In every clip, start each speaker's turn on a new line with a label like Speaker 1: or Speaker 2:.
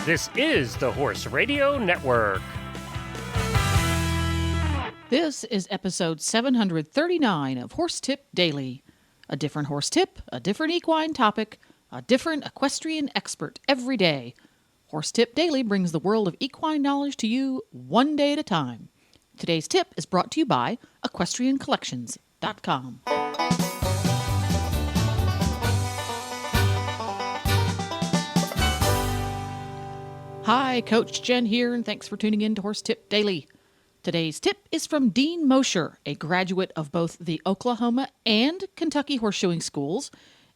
Speaker 1: This is the Horse Radio Network.
Speaker 2: This is episode 739 of Horse Tip Daily. A different horse tip, a different equine topic, a different equestrian expert every day. Horse Tip Daily brings the world of equine knowledge to you one day at a time. Today's tip is brought to you by EquestrianCollections.com. Hi, Coach Jen here, and thanks for tuning in to Horse Tip Daily. Today's tip is from Dean Mosher, a graduate of both the Oklahoma and Kentucky horseshoeing schools,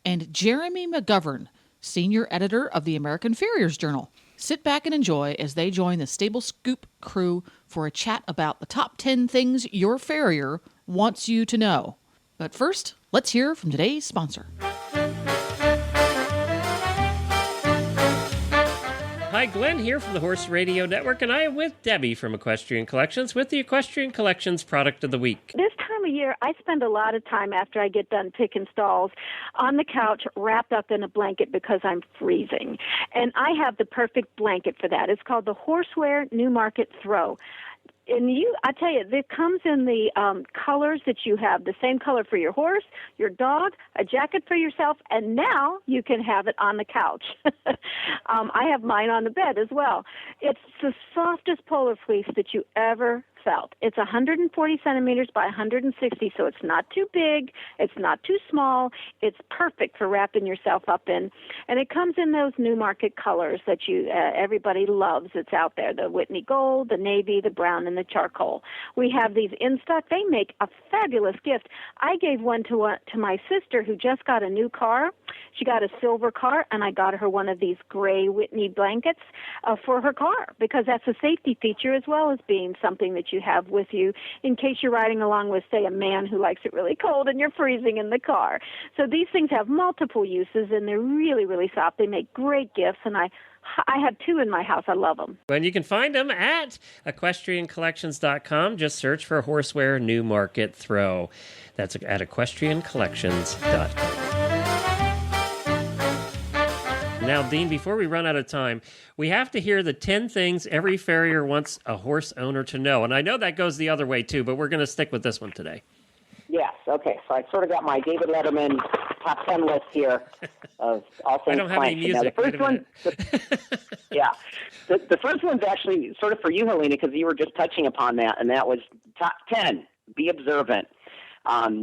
Speaker 2: and Jeremy McGovern, senior editor of the American Farriers Journal. Sit back and enjoy as they join the Stable Scoop crew for a chat about the top 10 things your farrier wants you to know. But first, let's hear from today's sponsor.
Speaker 1: Hi, Glenn here from the Horse Radio Network, and I am with Debbie from Equestrian Collections with the Equestrian Collections Product of the Week.
Speaker 3: This time of year, I spend a lot of time after I get done picking stalls on the couch wrapped up in a blanket because I'm freezing. And I have the perfect blanket for that. It's called the Horseware Newmarket Throw. And I tell you, it comes in the colors that you have, the same color for your horse, your dog, a jacket for yourself, and now you can have it on the couch. I have mine on the bed as well. It's the softest polar fleece that you ever felt. It's 140 centimeters by 160, so it's not too big, it's not too small, it's perfect for wrapping yourself up in. And it comes in those Newmarket colors that everybody loves that's out there, the Whitney Gold, the navy, the brown, and the charcoal. We have these in stock. They make a fabulous gift. I gave one to my sister who just got a new car. She got a silver car, and I got her one of these gray Whitney blankets for her car because that's a safety feature as well as being something that you have with you in case you're riding along with, say, a man who likes it really cold and you're freezing in the car. So these things have multiple uses, and they're really, really soft. They make great gifts, and I have two in my house. I love them.
Speaker 1: And you can find them at EquestrianCollections.com. Just search for Horseware Newmarket Throw. That's at EquestrianCollections.com. Now, Dean, before we run out of time, we have to hear the 10 things every farrier wants a horse owner to know. And I know that goes the other way, too, but we're going to stick with this one today.
Speaker 4: Yes, okay. So I sort of got my David Letterman top 10 list here of all things
Speaker 1: I don't have any music.
Speaker 4: Now, the first one, the first one's actually sort of for you, Helena, because you were just touching upon that, and that was top 10, be observant.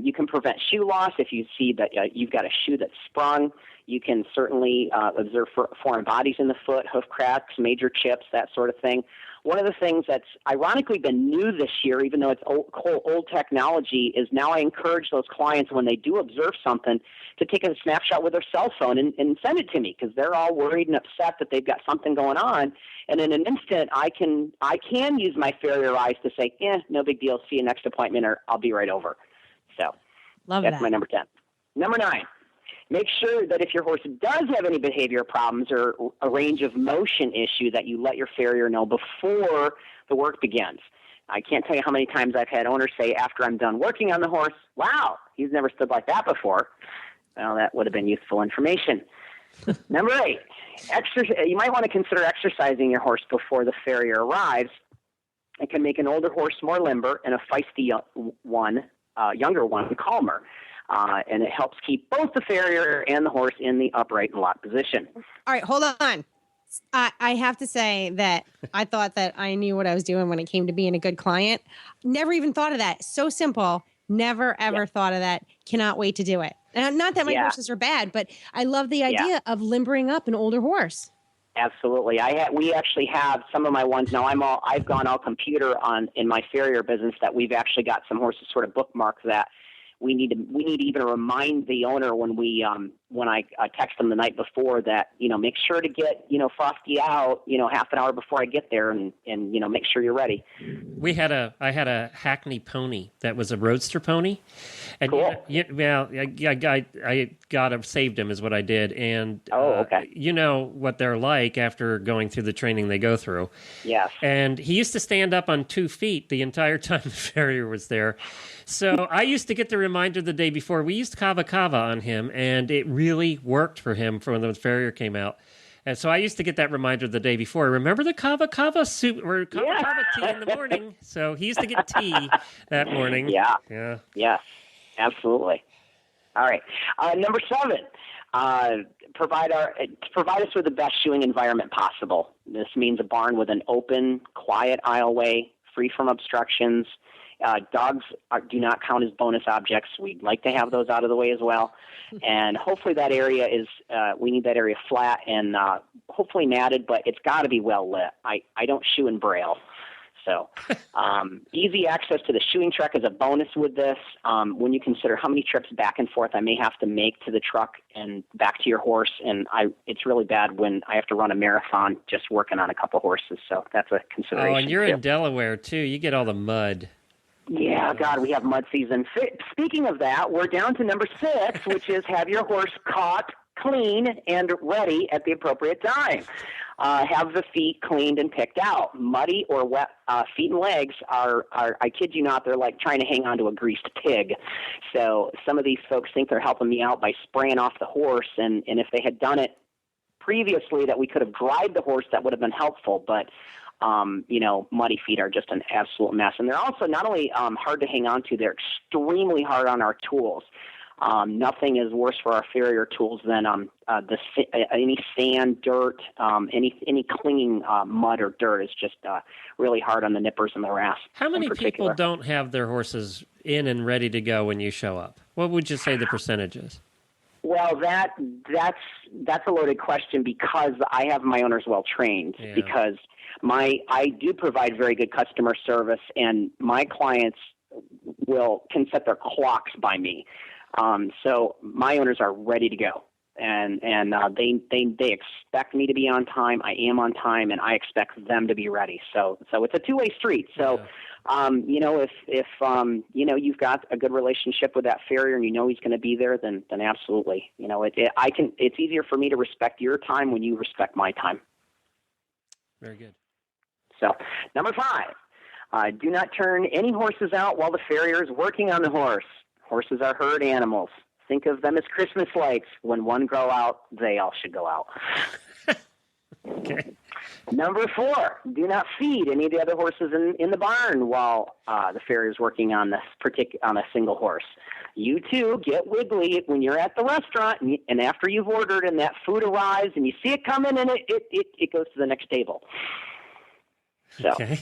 Speaker 4: You can prevent shoe loss if you see that you've got a shoe that's sprung. You can certainly observe foreign bodies in the foot, hoof cracks, major chips, that sort of thing. One of the things that's ironically been new this year, even though it's old technology, is now I encourage those clients when they do observe something to take a snapshot with their cell phone and send it to me because they're all worried and upset that they've got something going on. And in an instant, I can use my farrier eyes to say, no big deal, see you next appointment, or I'll be right over. So that's my number 10. Number 9. Make sure that if your horse does have any behavior problems or a range of motion issue that you let your farrier know before the work begins. I can't tell you how many times I've had owners say after I'm done working on the horse, wow, he's never stood like that before. Well, that would have been useful information. Number 8, you might want to consider exercising your horse before the farrier arrives. It can make an older horse more limber and a feisty younger one calmer. And it helps keep both the farrier and the horse in the upright and locked position.
Speaker 5: All right, hold on. I have to say that I thought that I knew what I was doing when it came to being a good client. Never even thought of that. So simple. Never, ever thought of that. Cannot wait to do it. And not that my horses are bad, but I love the idea of limbering up an older horse.
Speaker 4: Absolutely. We actually have some of my ones now. I've gone all computer in my farrier business that we've actually got some horses sort of bookmarked that we need to even remind the owner when I text them the night before that, make sure to get, Frosty out, half an hour before I get there and make sure you're ready.
Speaker 1: I had a Hackney pony that was a roadster pony. And
Speaker 4: cool.
Speaker 1: I saved him is what I did. And
Speaker 4: okay.
Speaker 1: You know what they're like after going through the training they go through.
Speaker 4: Yes.
Speaker 1: And he used to stand up on 2 feet the entire time the farrier was there. So I used to get the reminder the day before. We used Kava Kava on him, and it really worked for him for when the farrier came out. And so I used to get that reminder the day before. Remember the kava soup or kava tea in the morning? So he used to get tea that morning.
Speaker 4: Yeah.
Speaker 1: Yeah.
Speaker 4: Yes, absolutely. All right. Number 7, provide us with the best shoeing environment possible. This means a barn with an open, quiet aisleway, free from obstructions. Dogs do not count as bonus objects. We'd like to have those out of the way as well. And hopefully that area we need that area flat and hopefully matted, but it's got to be well lit. I don't shoe in Braille. So easy access to the shoeing truck is a bonus with this. When you consider how many trips back and forth I may have to make to the truck and back to your horse, and it's really bad when I have to run a marathon just working on a couple horses. So that's a consideration.
Speaker 1: Oh, and you're
Speaker 4: too.
Speaker 1: in Delaware, too. You get all the mud.
Speaker 4: Yeah, God, we have mud season. Speaking of that, we're down to number 6, which is have your horse caught, clean, and ready at the appropriate time. Have the feet cleaned and picked out. Muddy or wet feet and legs are, I kid you not, they're like trying to hang on to a greased pig. So some of these folks think they're helping me out by spraying off the horse, and if they had done it previously that we could have dried the horse, that would have been helpful, but muddy feet are just an absolute mess. And they're also not only hard to hang on to, they're extremely hard on our tools. Nothing is worse for our Farrier tools than any sand, dirt, any clinging mud or dirt is just really hard on the nippers and the rasp.
Speaker 1: How many people don't have their horses in and ready to go when you show up? What would you say the percentage is?
Speaker 4: Well, that's a loaded question because I have my owners well trained.
Speaker 1: Yeah.
Speaker 4: Because I do provide very good customer service, and my clients can set their clocks by me. So my owners are ready to go, and they expect me to be on time. I am on time, and I expect them to be ready. So it's a two-way street. So. Yeah. If you've got a good relationship with that farrier and you know he's going to be there, then absolutely. It's easier for me to respect your time when you respect my time.
Speaker 1: Very good.
Speaker 4: So, number 5, do not turn any horses out while the farrier is working on the horse. Horses are herd animals. Think of them as Christmas lights. When one go out, they all should go out.
Speaker 1: Okay.
Speaker 4: Number 4, do not feed any of the other horses in the barn while the farrier is working on on a single horse. You too get wiggly when you're at the restaurant and after you've ordered and that food arrives and you see it coming and it goes to the next table. So,
Speaker 1: okay.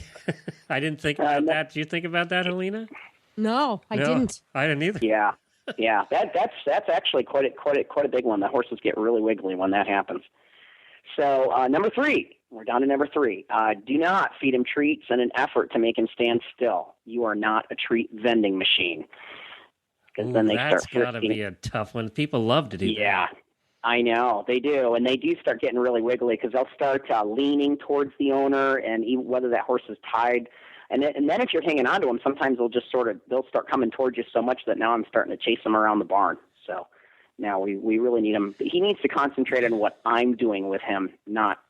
Speaker 1: I didn't think about that. Did you think about that, Helena?
Speaker 5: No, I didn't.
Speaker 1: I didn't either.
Speaker 4: Yeah. That's actually quite a big one. The horses get really wiggly when that happens. So number 3, we're down to number 3. Do not feed him treats in an effort to make him stand still. You are not a treat vending machine. Because then they
Speaker 1: that's
Speaker 4: start.
Speaker 1: That's got to be a tough one. People love to do that.
Speaker 4: Yeah, I know they do, and they do start getting really wiggly because they'll start leaning towards the owner, and even whether that horse is tied. And then if you're hanging on to them, sometimes they'll start coming towards you so much that now I'm starting to chase them around the barn. So. Now, we really need him. He needs to concentrate on what I'm doing with him, not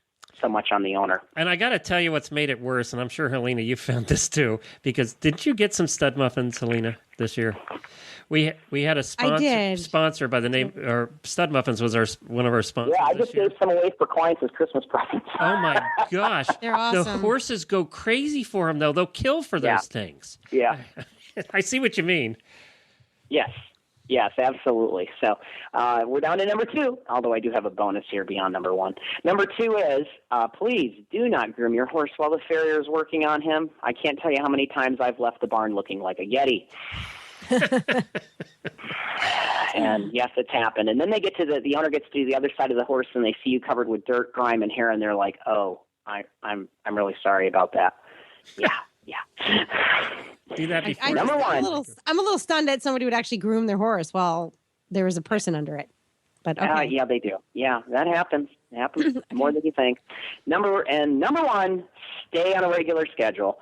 Speaker 4: so much on the owner. And
Speaker 1: I got to tell you what's made it worse, and I'm sure, Helena, you found this too, because didn't you get some stud muffins, Helena, this year? We had a sponsor by the name, or Stud Muffins was one of our sponsors.
Speaker 4: Yeah, I just gave some away for clients as Christmas presents.
Speaker 1: Oh, my gosh.
Speaker 5: They're awesome.
Speaker 1: The horses go crazy for them, though. They'll kill for those things.
Speaker 4: Yeah.
Speaker 1: I see what you mean.
Speaker 4: Yes, absolutely. So we're down to number 2, although I do have a bonus here beyond number 1. Number 2 is, please do not groom your horse while the farrier is working on him. I can't tell you how many times I've left the barn looking like a Yeti. And yes, it's happened. And then they get to the owner gets to the other side of the horse and they see you covered with dirt, grime, and hair, and they're like, "Oh, I'm really sorry about that." Yeah.
Speaker 1: Do that before.
Speaker 4: Number 1.
Speaker 5: I'm a little stunned that somebody would actually groom their horse while there was a person under it. But okay.
Speaker 4: Yeah, they do. Yeah, that happens. It happens more than you think. Number 1, stay on a regular schedule.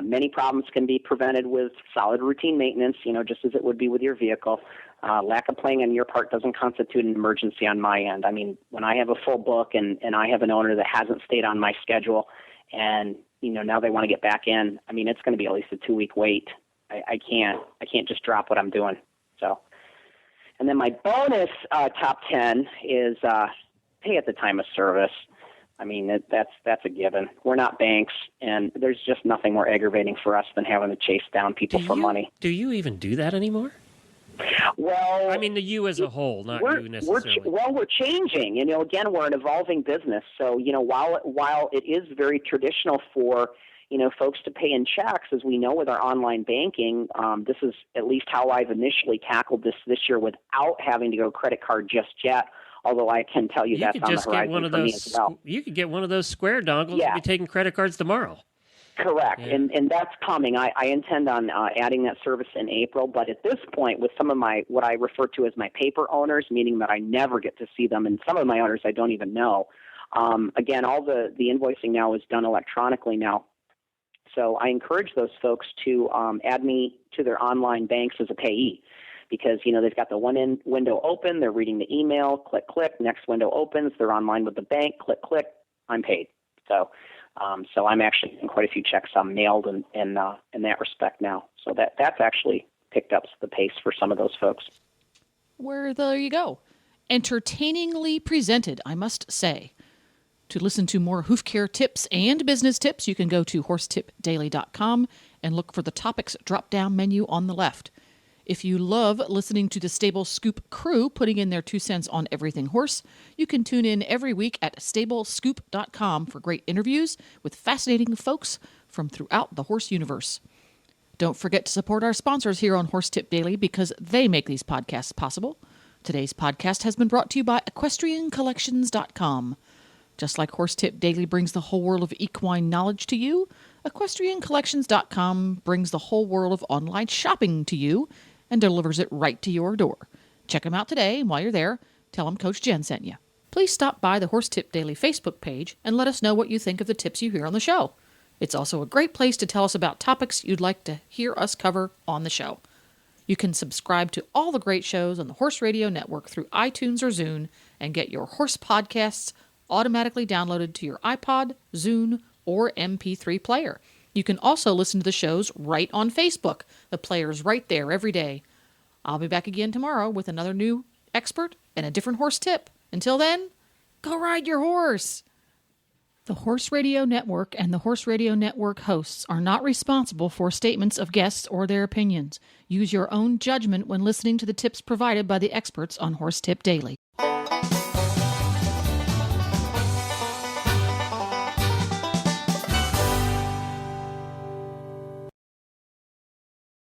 Speaker 4: Many problems can be prevented with solid routine maintenance, just as it would be with your vehicle. Lack of playing on your part doesn't constitute an emergency on my end. I mean, when I have a full book and I have an owner that hasn't stayed on my schedule and, now they want to get back in, I mean, it's going to be at least a 2-week wait. I can't just drop what I'm doing. So, and then my bonus top 10 is pay at the time of service. I mean, that's a given. We're not banks, and there's just nothing more aggravating for us than having to chase down people for money.
Speaker 1: Do you even do that anymore?
Speaker 4: Well,
Speaker 1: I mean, you as a whole, not you necessarily.
Speaker 4: We're changing. Again, we're an evolving business. So, while it is very traditional for, folks to pay in checks, as we know with our online banking, this is at least how I've initially tackled this year without having to go credit card just yet. Although I can tell you that's on the horizon for me as well.
Speaker 1: You could get one of those Square dongles and be taking credit cards tomorrow.
Speaker 4: Correct,
Speaker 1: yeah.
Speaker 4: and that's coming. I intend on adding that service in April, but at this point, with some of my what I refer to as my paper owners, meaning that I never get to see them, and some of my owners I don't even know. Again, all the invoicing now is done electronically now, so I encourage those folks to add me to their online banks as a payee. Because, they've got the one window open, they're reading the email, click, click, next window opens, they're online with the bank, click, click, I'm paid. So I'm actually getting quite a few checks mailed in that respect now. So that's actually picked up the pace for some of those folks.
Speaker 2: Well, there you go. Entertainingly presented, I must say. To listen to more hoof care tips and business tips, you can go to horsetipdaily.com and look for the topics drop-down menu on the left. If you love listening to the Stable Scoop crew putting in their 2 cents on everything horse, you can tune in every week at stablescoop.com for great interviews with fascinating folks from throughout the horse universe. Don't forget to support our sponsors here on Horse Tip Daily because they make these podcasts possible. Today's podcast has been brought to you by EquestrianCollections.com. Just like Horse Tip Daily brings the whole world of equine knowledge to you, EquestrianCollections.com brings the whole world of online shopping to you and delivers it right to your door. Check them out today, and while you're there, tell them Coach Jen sent you. Please stop by the Horse Tip Daily Facebook page and let us know what you think of the tips you hear on the show. It's also a great place to tell us about topics you'd like to hear us cover on the show. You can subscribe to all the great shows on the Horse Radio Network through iTunes or Zune and get your horse podcasts automatically downloaded to your iPod, Zune, or MP3 player. You can also listen to the shows right on Facebook. The player's right there every day. I'll be back again tomorrow with another new expert and a different horse tip. Until then, go ride your horse. The Horse Radio Network and the Horse Radio Network hosts are not responsible for statements of guests or their opinions. Use your own judgment when listening to the tips provided by the experts on Horse Tip Daily.